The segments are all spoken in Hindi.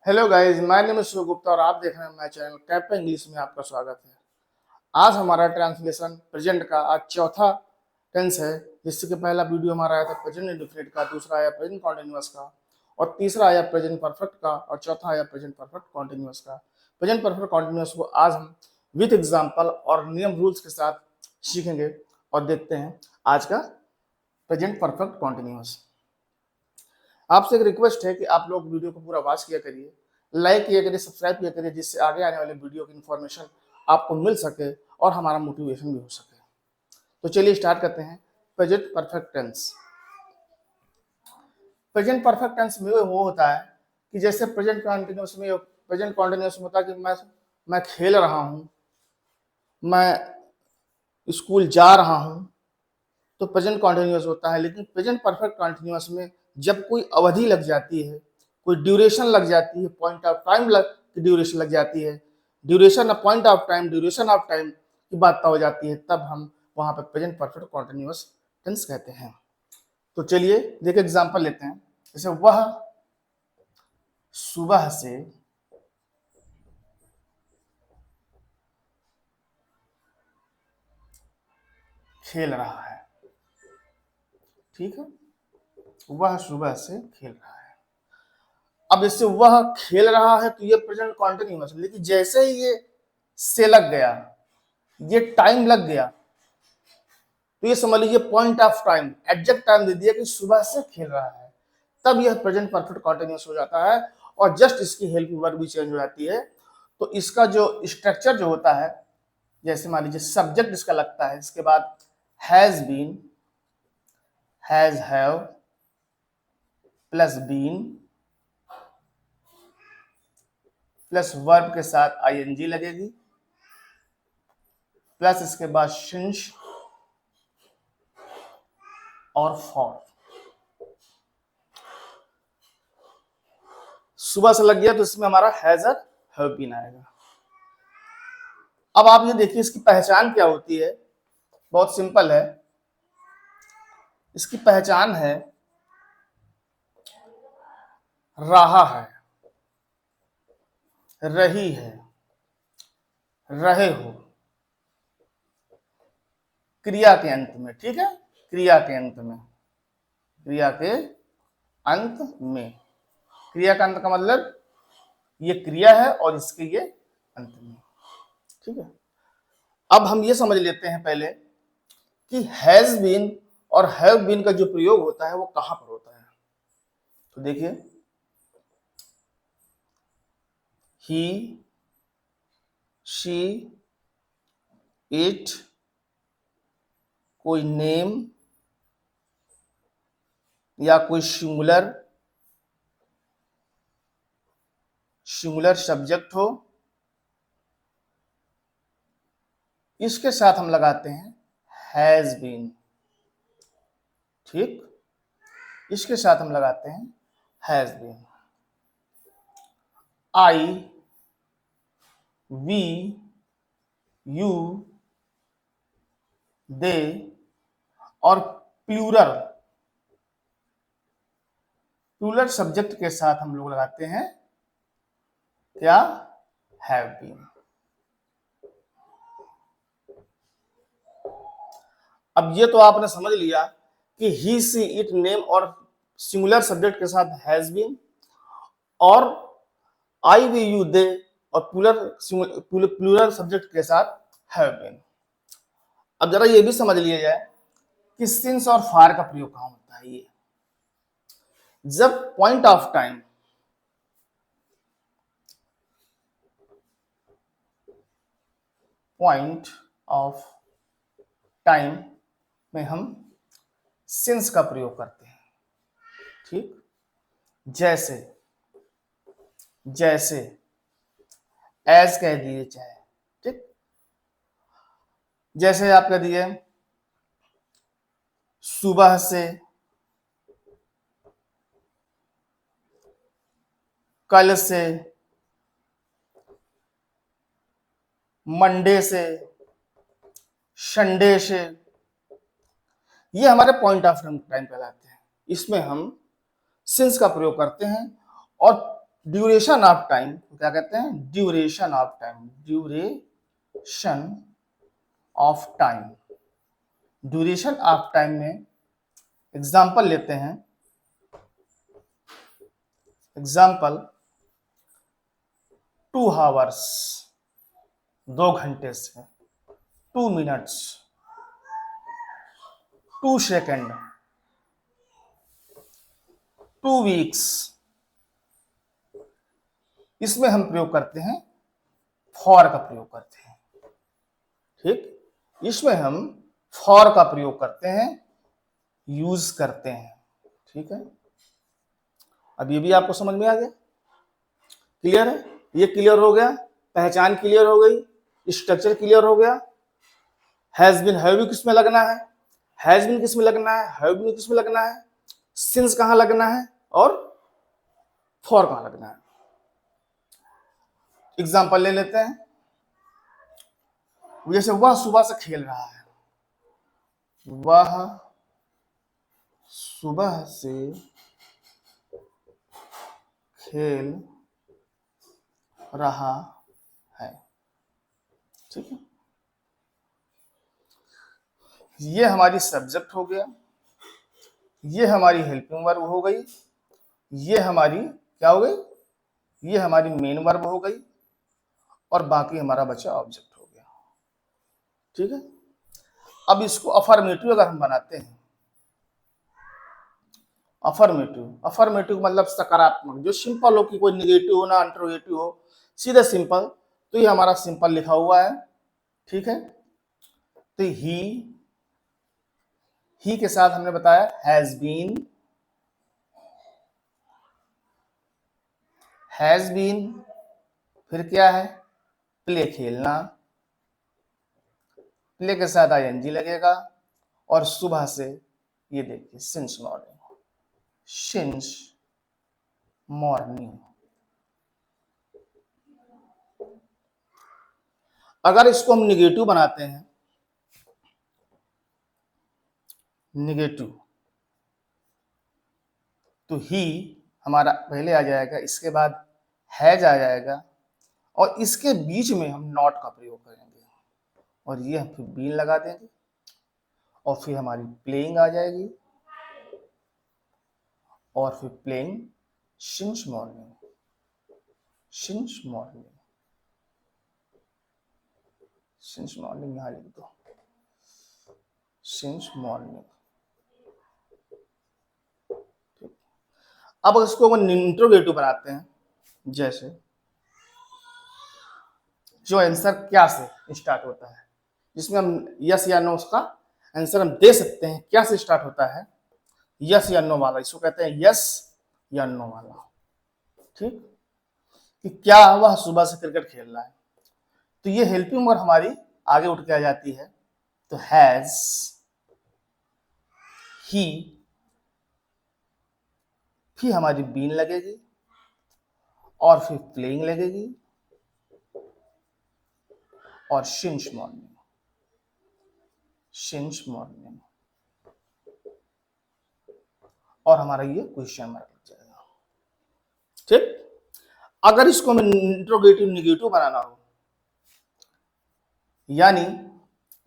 Hello guys, my name is Shiv Gupta और आप देख रहे हैं माय चैनल कैप इंग्लिश में आपका स्वागत है। आज हमारा ट्रांसलेशन प्रेजेंट का आज चौथा टेंस है, जिससे कि पहला वीडियो हमारा आया था प्रेजेंट इंडेफिनिट का, दूसरा आया प्रेजेंट कॉन्टिन्यूअस का और तीसरा आया प्रेजेंट परफेक्ट का और चौथा आया प्रेजेंट परफेक्ट कॉन्टिन्यूअस का। प्रेजेंट परफेक्ट कॉन्टिन्यूअस को आज हम विथ एग्जाम्पल और नियम रूल्स के साथ सीखेंगे और देखते हैं आज का प्रेजेंट परफेक्ट कॉन्टिन्यूअस। आपसे एक रिक्वेस्ट है कि आप लोग वीडियो को पूरा वॉच किया करिए, लाइक किया करिए, सब्सक्राइब किया करिए, जिससे आगे आने वाले वीडियो की इन्फॉर्मेशन आपको मिल सके और हमारा मोटिवेशन भी हो सके। तो चलिए स्टार्ट करते हैं। Present perfect tense. Present perfect tense में वो होता है कि जैसे प्रेजेंट कॉन्टिन्यूअस में होता है कि मैं खेल रहा हूँ, मैं स्कूल जा रहा हूँ, तो प्रेजेंट कॉन्टिन्यूअस होता है। लेकिन प्रेजेंट परफेक्ट कॉन्टिन्यूअस में जब कोई अवधि लग जाती है, कोई ड्यूरेशन लग जाती है, पॉइंट ऑफ टाइम की ड्यूरेशन लग जाती है, point of time, duration of time की बात हो जाती है, तब हम वहां पर प्रेजेंट परफेक्ट कॉन्टिन्यूअस टेंस कहते हैं। तो चलिए देखिए एग्जांपल लेते हैं। जैसे वह सुबह से खेल रहा है। ठीक है, वह सुबह से खेल रहा है। अब जैसे वह खेल रहा है तो ये प्रेजेंट कॉन्टिन्यूअस, लेकिन जैसे ही ये से लग गया, ये टाइम लग गया, तो ये समझ लीजिए point of time, exact time दे दिया कि सुबह से खेल रहा है, तब यह प्रेजेंट परफेक्ट कॉन्टिन्यूअस हो जाता है और जस्ट इसकी हेल्प वर्ब भी चेंज हो जाती है। तो इसका जो स्ट्रक्चर जो होता है, जैसे मान लीजिए सब्जेक्ट इसका लगता है, इसके बाद has been, has have plus been plus verb के साथ आईएनजी लगेगी, प्लस इसके बाद सिंस और फॉर। सुबह से लग गया तो इसमें हमारा हैज और हैव बीन आएगा। अब आप ये देखिए इसकी पहचान क्या होती है, बहुत सिंपल है। इसकी पहचान है रहा है, रही है, रहे हो, क्रिया के अंत में। ठीक है, क्रिया के अंत में, क्रिया के अंत में। क्रिया का अंत का मतलब ये क्रिया है और इसके ये अंत में। ठीक है, अब हम ये समझ लेते हैं पहले कि हैज बीन और हैव बीन का जो प्रयोग होता है वो कहां पर होता है। तो देखिए, ही, शी, इट, कोई नेम या कोई सिंगुलर सब्जेक्ट हो, इसके साथ हम लगाते हैं हैज बीन। ठीक, इसके साथ हम लगाते हैं has been. I, we, you, they और प्लूरल सब्जेक्ट के साथ हम लोग लगाते हैं क्या, हैव बीन। अब ये तो आपने समझ लिया कि ही, सी, इट, नेम और सिंगुलर सब्जेक्ट के साथ हैज बीन और आई, वी, यू, दे और प्लूरल सब्जेक्ट के साथ हैव बीन। अब जरा ये भी समझ लिया जाए कि सिंस और फार का प्रयोग कहां होता है। ये जब point of time, point of time में हम सिंस का प्रयोग करते हैं। ठीक, जैसे जैसे एज कह दिए चाहे। ठीक, जैसे आप कह दिए सुबह से, कल से, मंडे से, संडे से, ये हमारे पॉइंट ऑफ टाइम कहलाते हैं। इसमें हम सिंस का प्रयोग करते हैं और ड्यूरेशन ऑफ टाइम क्या कहते हैं, duration of time, duration of time. Duration of time में एग्जाम्पल लेते हैं, एग्जाम्पल 2 आवर्स, 2 घंटे से, 2 मिनट्स, 2 सेकेंड, 2 वीक्स। इसमें हम प्रयोग करते हैं फॉर का प्रयोग करते हैं, ठीक, इसमें हम फॉर का प्रयोग करते हैं, यूज करते हैं, ठीक है। अब ये भी आपको समझ में आ गया, क्लियर है, ये क्लियर हो गया, पहचान क्लियर हो गई, स्ट्रक्चर क्लियर हो गया। हैज बीन, हैव बीन किस में लगना है, हैज बीन किस में लगना है, हैव बीन किस में लगना है, सिंस कहां लगना है और फॉर कहां लगना है। एग्जांपल ले लेते हैं, जैसे वह सुबह से खेल रहा है, वह सुबह से खेल रहा है, ठीक है। ये हमारी सब्जेक्ट हो गया, ये हमारी हेल्पिंग वर्ब हो गई, ये हमारी क्या हो गई, ये हमारी मेन वर्ब हो गई, और बाकी हमारा बचा ऑब्जेक्ट हो गया, ठीक है। अब इसको अफर्मेटिव अगर हम बनाते हैं, अफर्मेटिव, अफर्मेटिव मतलब सकारात्मक, जो सिंपल हो कि कोई निगेटिव हो ना इंट्रोगेटिव हो, सीधे सिंपल, तो ये हमारा सिंपल लिखा हुआ है, ठीक है। तो ही के साथ हमने बताया हैज बीन, फिर क्या है, प्ले खेलना, प्ले के साथ आईएनजी लगेगा, और सुबह से ये देखिए सिंस मॉर्निंग, सिंस मॉर्निंग। अगर इसको हम निगेटिव बनाते हैं, निगेटिव, तो ही हमारा पहले आ जाएगा, इसके बाद हैज आ जाएगा, और इसके बीच में हम नॉट का प्रयोग करेंगे, और ये हम फिर बीन लगा देंगे, और फिर हमारी प्लेइंग आ जाएगी, और फिर playing since morning, since morning, since morning यहां लिख दो, सिंस मॉर्निंग। अब इसको हम इंट्रोगेटिव बनाते हैं, जैसे जो आंसर क्या से स्टार्ट होता है, जिसमें हम यस या नो उसका आंसर हम दे सकते हैं, क्या से स्टार्ट होता है, यस या नो वाला, इसको कहते हैं यस या नो वाला, ठीक, कि क्या वह सुबह से क्रिकेट खेल रहा है, तो ये हेल्पिंग वर्ब हमारी आगे उठ के आ जाती है, तो हैज, ही, फिर हमारी बीन लगेगी, और फिर प्लेइंग लगेगी, और सिंस मॉर्निंग, सिंस मॉर्निंग, और हमारा ये क्वेश्चन मार्क लग जाएगा, ठीक। अगर इसको हमें इंट्रोगेटिव निगेटिव बनाना हो, यानी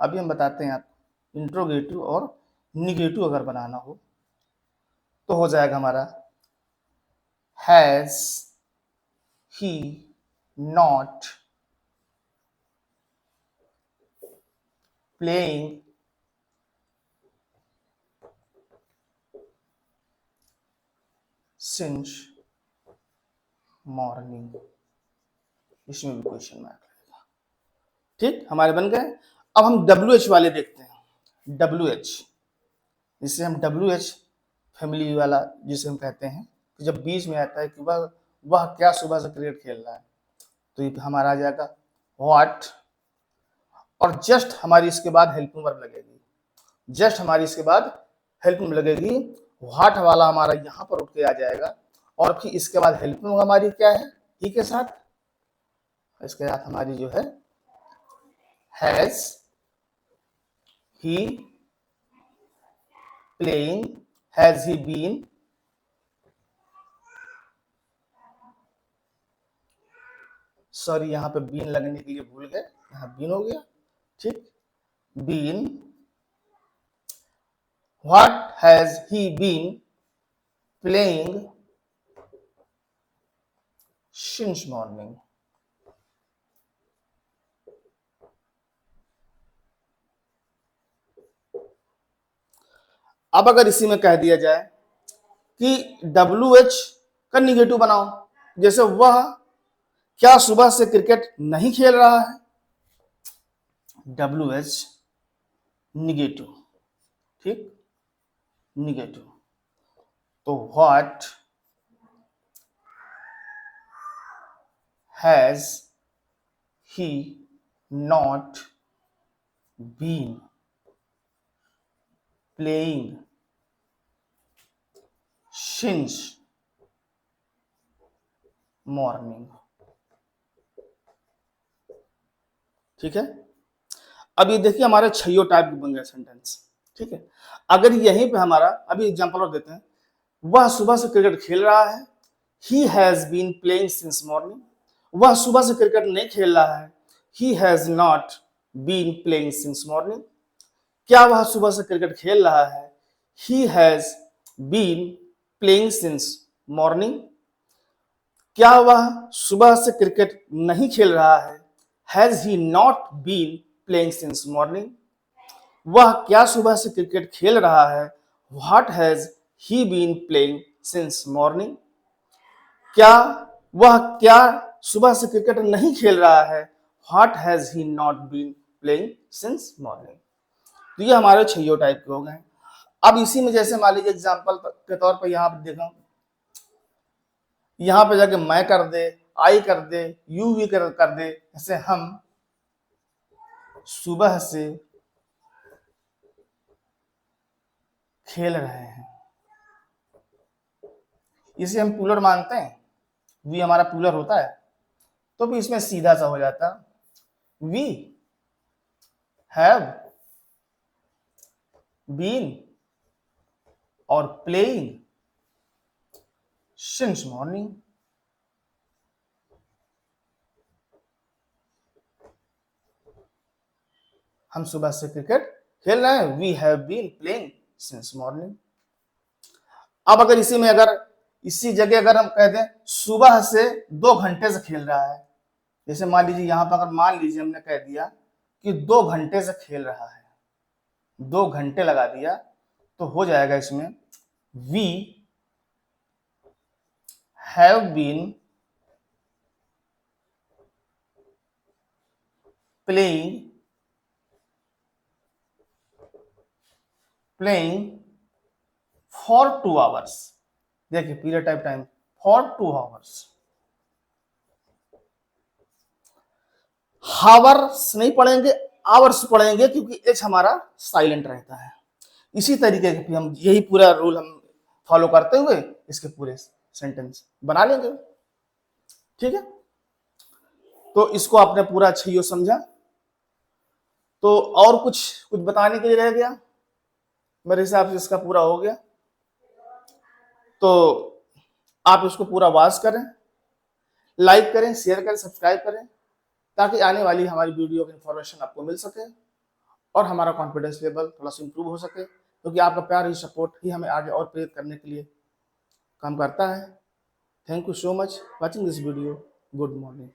अभी हम बताते हैं आपको, इंट्रोगेटिव और निगेटिव अगर बनाना हो तो हो जाएगा हमारा has he not playing since morning, इसमें भी क्वेश्चन मार्क रहेगा, ठीक, हमारे बन गए। अब हम WH वाले देखते हैं, WH, जिसे हम WH फैमिली वाला जिसे हम कहते हैं, तो जब बीच में आता है कि वह क्या सुबह से क्रिकेट खेल रहा है, तो ये हमारा आ जाएगा व्हाट, और जस्ट हमारी इसके बाद हेल्पिंग वर्ब लगेगी, जस्ट हमारी इसके बाद हेल्पिंग लगेगी, व्हाट वाला हमारा यहाँ पर उठ के आ जाएगा, और फिर इसके बाद हेल्पिंग हमारी क्या है, ही के साथ, इसके साथ हमारी जो है has he playing, has he been sorry यहाँ पे बीन लगने के लिए भूल गए, यहाँ बीन हो गया, ठीक, been, what has he been playing since morning. अब अगर इसी में कह दिया जाए कि WH का निगेटिव बनाओ, जैसे वह क्या सुबह से क्रिकेट नहीं खेल रहा है, WH निगेटिव, ठीक, निगेटिव, तो what has he not been playing since morning. ठीक है, अब ये देखिए हमारे छो टाइप के बन गए सेंटेंस। ठीक है, अगर यहीं पे हमारा अभी एग्जांपल और देते हैं, वह सुबह से क्रिकेट खेल रहा है, he has been playing since morning, वह सुबह से क्रिकेट नहीं खेल रहा है, he has not been playing since morning, क्या वह सुबह से क्रिकेट खेल रहा है, he has been playing since morning, क्या वह सुबह से क्रिकेट नहीं खेल रहा है, has he not been playing since morning, वह क्या सुबह से क्रिकेट खेल रहा है, what has he been playing since morning, क्या वह क्या सुबह से क्रिकेट नहीं खेल रहा है, what has he not been playing since morning. तो ये हमारे छो टाइप के हो गए। अब इसी में जैसे मान लीजिए एग्जाम्पल के तौर पर यहाँ पे देखो, यहाँ पे जाके मैं कर दे, आई कर दे, यू भी कर दे, जैसे हम सुबह से खेल रहे हैं, इसे हम प्लूरल मानते हैं, वी हमारा प्लूरल होता है, तो भी इसमें सीधा सा हो जाता, वी हैव बीन और प्लेइंग सिंस मॉर्निंग। हम सुबह से क्रिकेट खेल रहे हैं, we have been playing since morning. अब अगर इसी में अगर इसी जगह अगर हम कह दें सुबह से 2 घंटे से खेल रहा है, जैसे मान लीजिए यहां पर अगर मान लीजिए हमने कह दिया कि 2 घंटे से खेल रहा है, 2 घंटे लगा दिया, तो हो जाएगा इसमें we have been playing for 2 hours. देखिए period type time for 2 hours. Hours नहीं पढ़ेंगे, आवर्स पढ़ेंगे, क्योंकि एच हमारा साइलेंट रहता है। इसी तरीके से हम यही पूरा रूल हम फॉलो करते हुए इसके पूरे सेंटेंस बना लेंगे। ठीक है, तो इसको आपने पूरा छो समझा, तो और कुछ बताने के लिए रह गया? मेरे हिसाब से इसका पूरा हो गया। तो आप इसको पूरा वॉच करें, लाइक करें, शेयर करें, सब्सक्राइब करें, ताकि आने वाली हमारी वीडियो की इंफॉर्मेशन आपको मिल सके और हमारा कॉन्फिडेंस लेवल थोड़ा सा इंप्रूव हो सके, क्योंकि आपका प्यार ही सपोर्ट ही हमें आगे और प्रेरित करने के लिए काम करता है। Thank you so much watching this video. Good morning.